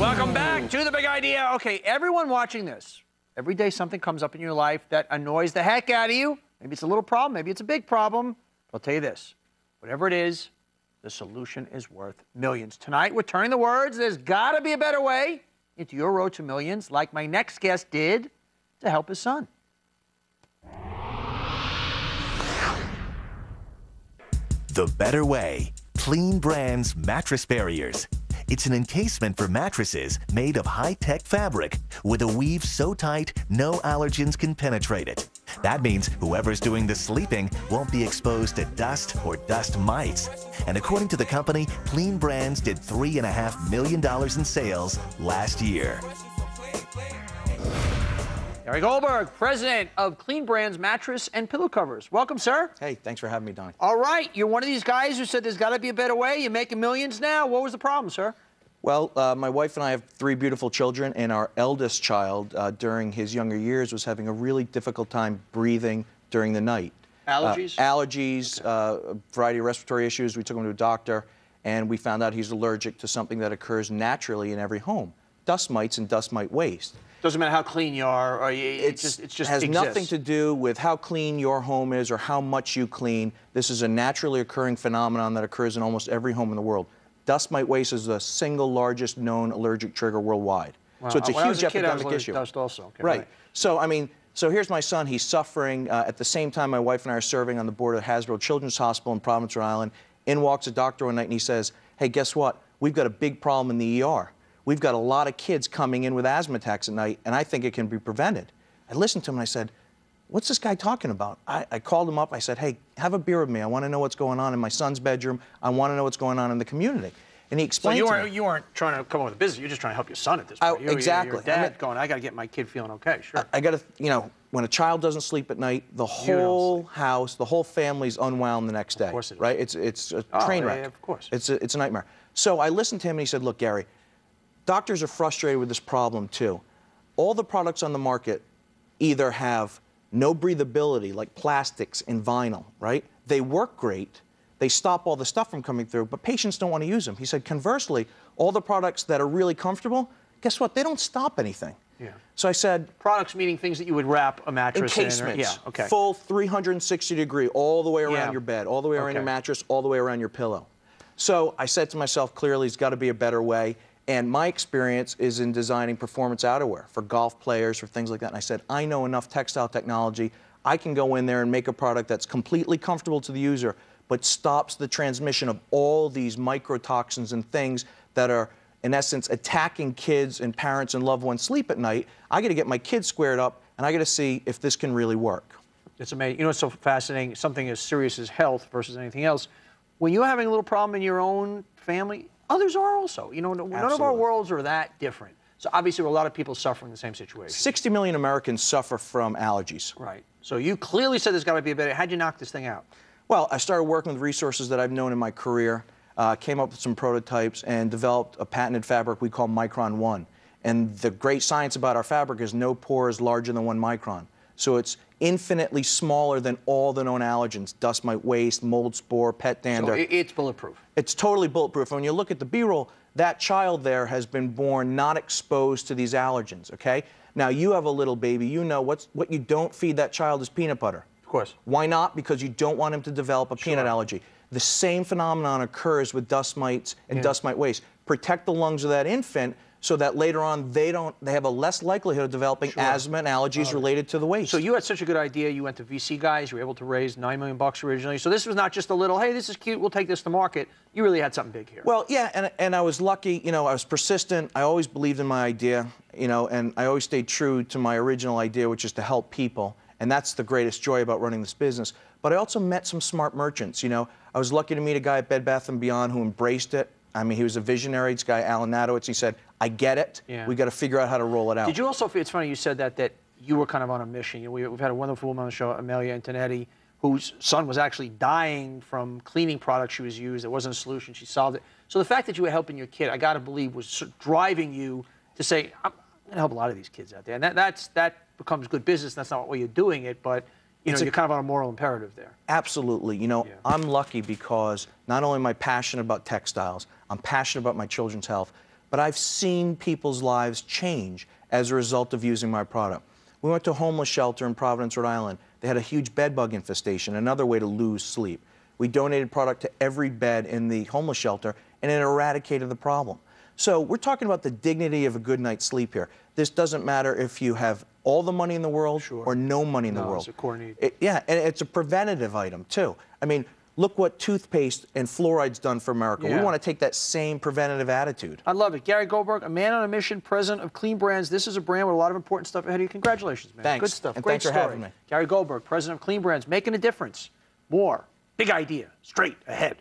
Welcome back to The Big Idea. Okay, everyone watching this, every day something comes up in your life that annoys the heck out of you. Maybe it's a little problem, maybe it's a big problem. I'll tell you this, whatever it is, the solution is worth millions. Tonight, we're turning the words, there's gotta be a better way, into your road to millions, like my next guest did to help his son. The Better Way, CleanBrands mattress barriers. It's an encasement for mattresses made of high-tech fabric with a weave so tight no allergens can penetrate it. That means whoever's doing the sleeping won't be exposed to dust or dust mites. And according to the company, CleanBrands did $3.5 million in sales last year. Gary Goldberg, president of CleanBrands Mattress and Pillow Covers. Welcome, sir. Hey, thanks for having me, Donny. All right, you're one of these guys who said there's got to be a better way. You're making millions now. What was the problem, sir? Well, my wife and I have 3 beautiful children, and our eldest child, during his younger years, was having a really difficult time breathing during the night. Allergies? Allergies, a variety of respiratory issues. We took him to a doctor, and we found out he's allergic to something that occurs naturally in every home, dust mites and dust mite waste. Doesn't matter how clean you are, or it just has exists. Nothing to do with how clean your home is or how much you clean. This is a naturally occurring phenomenon that occurs in almost every home in the world. Dust mite waste is the single largest known allergic trigger worldwide. Wow. So it's a when huge I was a kid, epidemic I was issue. Dust also. Okay, right. So I mean, so here's my son. He's suffering. At the same time, my wife and I are serving on the board of Hasbro Children's Hospital in Providence, Rhode Island. In walks a doctor one night and he says, "Hey, guess what? We've got a big problem in the ER. We've got a lot of kids coming in with asthma attacks at night, and I think it can be prevented." I listened to him and I said, "What's this guy talking about?" I called him up. I said, "Hey, have a beer with me. I want to know what's going on in my son's bedroom. I want to know what's going on in the community." And he explained So to me. you weren't trying to come up with a business. You're just trying to help your son at this point. Exactly. Your dad going, I got to get my kid feeling okay. Sure. I got to, you know, when a child doesn't sleep at night, the whole house, the whole family's unwound the next day. Of course it is. Right? It's a train wreck. Yeah, of course. It's a nightmare. So I listened to him and he said, "Look, Gary, doctors are frustrated with this problem too. All the products on the market either have no breathability, like plastics and vinyl, right? They work great. They stop all the stuff from coming through, but patients don't want to use them." He said, conversely, all the products that are really comfortable, guess what? They don't stop anything. Yeah. So I said, products meaning things that you would wrap a mattress encasements, in. Yeah, okay. Full 360-degree, all the way around Yeah. your bed, all the way around your Okay. mattress, all the way around your pillow. So I said to myself, clearly, there's got to be a better way. And my experience is in designing performance outerwear for golf players, for things like that. And I said, I know enough textile technology. I can go in there and make a product that's completely comfortable to the user, but stops the transmission of all these microtoxins and things that are, in essence, attacking kids and parents and loved ones sleep at night. I got to get my kids squared up, and I got to see if this can really work. It's amazing. You know what's so fascinating? Something as serious as health versus anything else. When you're having a little problem in your own family, others are also. You know, none of our Absolutely. worlds are that different. So obviously, there are a lot of people suffering the same situation. 60 million Americans suffer from allergies. Right. So you clearly said there's got to be a better. How'd you knock this thing out? Well, I started working with resources that I've known in my career, came up with some prototypes, and developed a patented fabric we call Micron 1. And the great science about our fabric is no pore is larger than 1 micron. So it's infinitely smaller than all the known allergens, dust mite waste, mold spore, pet dander. So it's bulletproof. It's totally bulletproof. And when you look at the B-roll, that child there has been born not exposed to these allergens, okay? Now, you have a little baby. You know what you don't feed that child is peanut butter. Of course. Why not? Because you don't want him to develop a peanut allergy. The same phenomenon occurs with dust mites and dust mite waste. Protect the lungs of that infant so that later on they have a less likelihood of developing asthma and allergies related to the waste. So you had such a good idea. You went to VC guys. You were able to raise $9 million originally. So this was not just a little, hey, this is cute, we'll take this to market. You really had something big here. Well, yeah, and I was lucky. You know, I was persistent. I always believed in my idea, you know, and I always stayed true to my original idea, which is to help people. And that's the greatest joy about running this business. But I also met some smart merchants, you know. I was lucky to meet a guy at Bed Bath & Beyond who embraced it. I mean, he was a visionary. This guy, Alan Nadowitz, he said, I get it. Yeah. We got to figure out how to roll it out. Did you also feel, it's funny you said that you were kind of on a mission. You know, we've had a wonderful woman on the show, Amelia Antonetti, whose son was actually dying from cleaning products she was used. There wasn't a solution. She solved it. So the fact that you were helping your kid, I got to believe, was sort of driving you to say, I'm going to help a lot of these kids out there. And that becomes good business. That's not why you're doing it, but you know, you're kind of on a moral imperative there. Absolutely. You know, I'm lucky because not only am I passionate about textiles, I'm passionate about my children's health, but but I've seen people's lives change as a result of using my product. We went to a homeless shelter in Providence, Rhode Island. They had a huge bed bug infestation, another way to lose sleep. We donated product to every bed in the homeless shelter, and it eradicated the problem. So we're talking about the dignity of a good night's sleep here. This doesn't matter if you have all the money in the world or no money in the world. It's a core need. Yeah, and it's a preventative item, too. I mean, look what toothpaste and fluoride's done for America. Yeah. We want to take that same preventative attitude. I love it. Gary Goldberg, a man on a mission, president of CleanBrands. This is a brand with a lot of important stuff ahead of you. Congratulations, man. Thanks. Good stuff. And Great thanks for story. having me. Gary Goldberg, president of CleanBrands, making a difference. More. Big idea. Straight ahead.